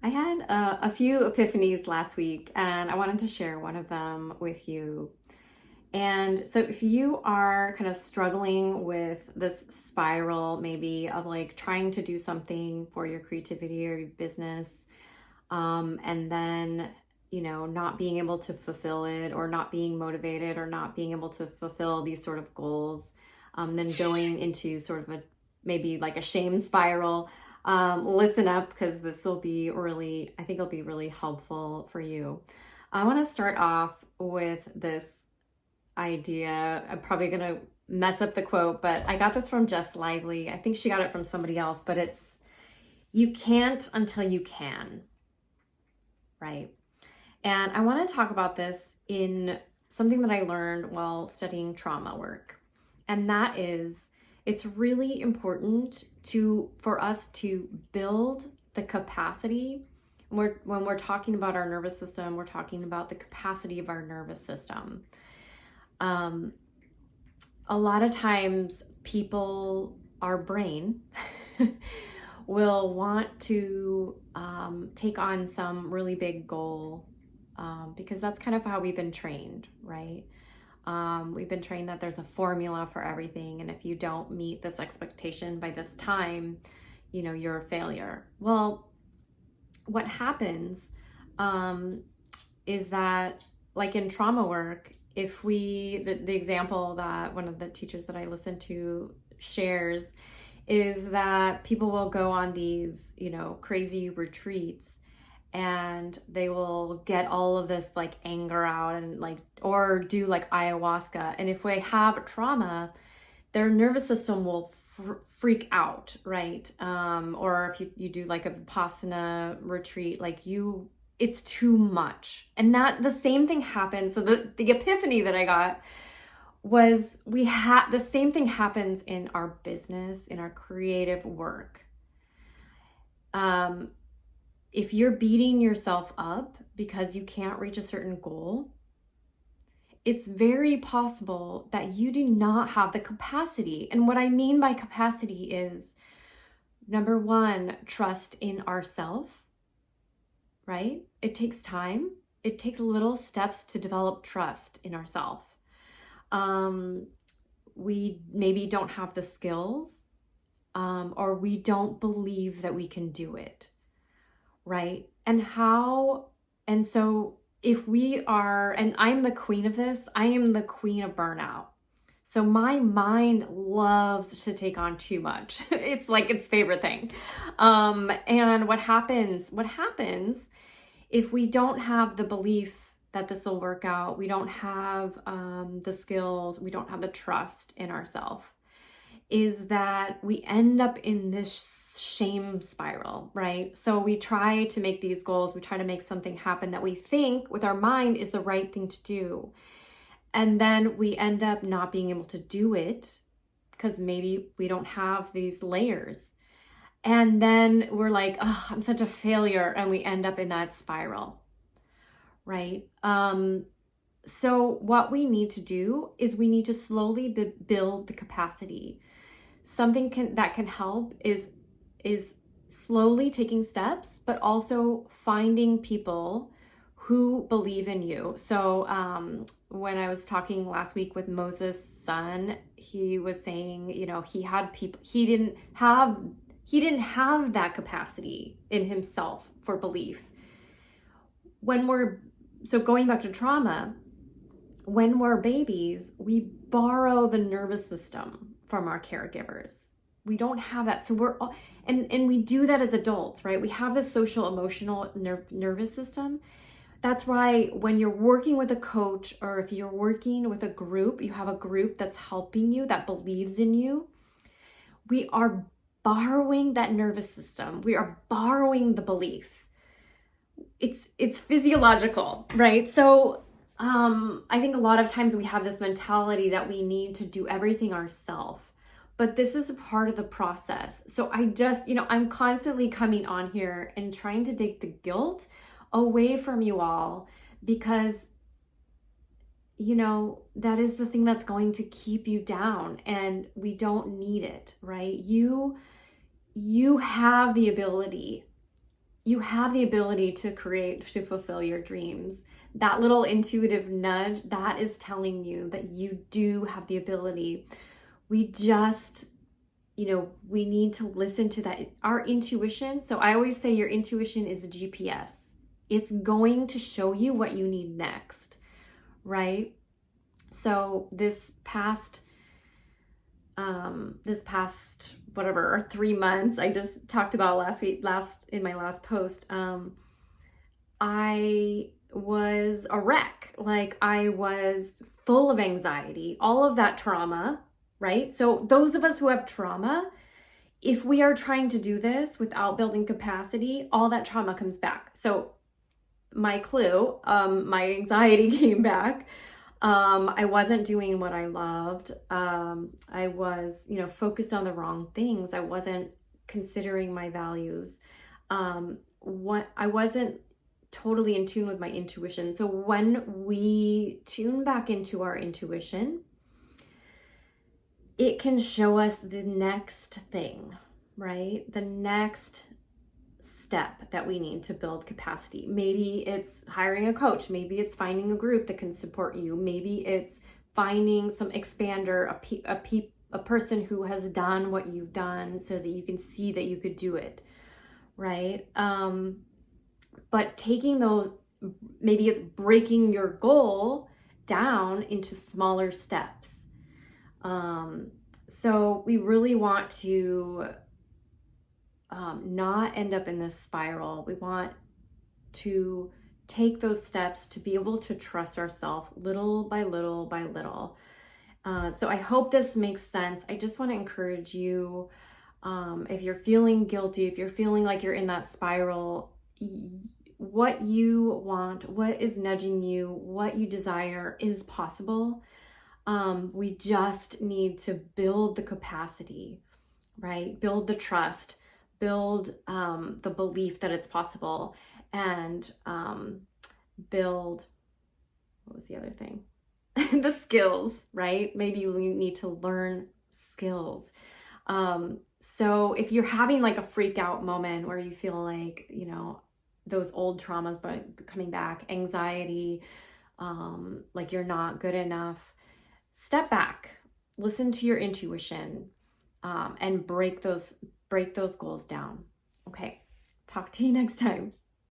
I had a few epiphanies last week, and I wanted to share one of them with you. And so, if you are kind of struggling with this spiral, maybe of like trying to do something for your creativity or your business, and then, not being able to fulfill it, or not being motivated, or not being able to fulfill these sort of goals, then going into sort of a maybe like a shame spiral. Listen up, because this will be really, I think it'll be really helpful for you. I want to start off with this idea. I'm probably going to mess up the quote, but I got this from Jess Lively. I think she got it from somebody else, but it's, you can't until you can, right? And I want to talk about this in something that I learned while studying trauma work. And that is, it's really important for us to build the capacity. When we're talking about our nervous system, we're talking about the capacity of our nervous system. A lot of times people, our brain will want to take on some really big goal, because that's kind of how we've been trained, right? We've been trained that there's a formula for everything, and if you don't meet this expectation by this time, you're a failure. Well, what happens is that, like in trauma work, if the example that one of the teachers that I listen to shares is that people will go on these, crazy retreats, and they will get all of this like anger out, and like, or do like ayahuasca. And if they have trauma, their nervous system will freak out, right? Or if you do like a Vipassana retreat, like it's too much. And that the same thing happens. So the epiphany that I got was the same thing happens in our business, in our creative work. If you're beating yourself up because you can't reach a certain goal, it's very possible that you do not have the capacity. And what I mean by capacity is, number one, trust in ourselves, right? It takes time. It takes little steps to develop trust in ourselves. We maybe don't have the skills, or we don't believe that we can do it, right? And so if we are, and I'm the queen of this, I am the queen of burnout. So my mind loves to take on too much. It's like its favorite thing. And what happens if we don't have the belief that this will work out, we don't have the skills, we don't have the trust in ourselves, is that we end up in this shame spiral, right? So we try to make these goals, we try to make something happen that we think with our mind is the right thing to do. And then we end up not being able to do it because maybe we don't have these layers. And then we're like, oh, I'm such a failure. And we end up in that spiral, right? So what we need to do is we need to slowly build the capacity. Something that can help is slowly taking steps, but also finding people who believe in you. So when I was talking last week with Moses' son, he was saying, he had people, he didn't have that capacity in himself for belief. So going back to trauma, when we're babies, we borrow the nervous system from our caregivers. We don't have that. So and we do that as adults, right? We have the social emotional nervous system. That's why when you're working with a coach, or if you're working with a group, you have a group that's helping you, that believes in you, we are borrowing that nervous system. We are borrowing the belief. It's physiological, right? So I think a lot of times we have this mentality that we need to do everything ourselves. But this is a part of the process. So I just, I'm constantly coming on here and trying to take the guilt away from you all, because, that is the thing that's going to keep you down, and we don't need it, right? You have the ability. you have the ability to create, to fulfill your dreams. That little intuitive nudge, that is telling you that you do have the ability. We just, we need to listen to that. Our intuition. So I always say your intuition is the GPS. It's going to show you what you need next, right? So this past whatever 3 months, I just talked about in my last post, I was a wreck. Like, I was full of anxiety, all of that trauma, right? So those of us who have trauma, if we are trying to do this without building capacity, all that trauma comes back. So my clue, my anxiety came back. I wasn't doing what I loved. I was, focused on the wrong things. I wasn't considering my values. I wasn't totally in tune with my intuition. So when we tune back into our intuition, it can show us the next thing, right? The next step that we need to build capacity. Maybe it's hiring a coach. Maybe it's finding a group that can support you. Maybe it's finding some expander, a person who has done what you've done so that you can see that you could do it, right? But taking those, maybe it's breaking your goal down into smaller steps. So we really want to not end up in this spiral. We want to take those steps to be able to trust ourselves little by little by little. So I hope this makes sense. I just want to encourage you, if you're feeling guilty, if you're feeling like you're in that spiral, what you want, what is nudging you, what you desire is possible. We just need to build the capacity, right? Build the trust, build the belief that it's possible, and build, what was the other thing? The skills, right? Maybe you need to learn skills. So if you're having like a freak out moment where you feel like, those old traumas coming back, anxiety, like you're not good enough, step back, listen to your intuition, and break those goals down. Okay, talk to you next time.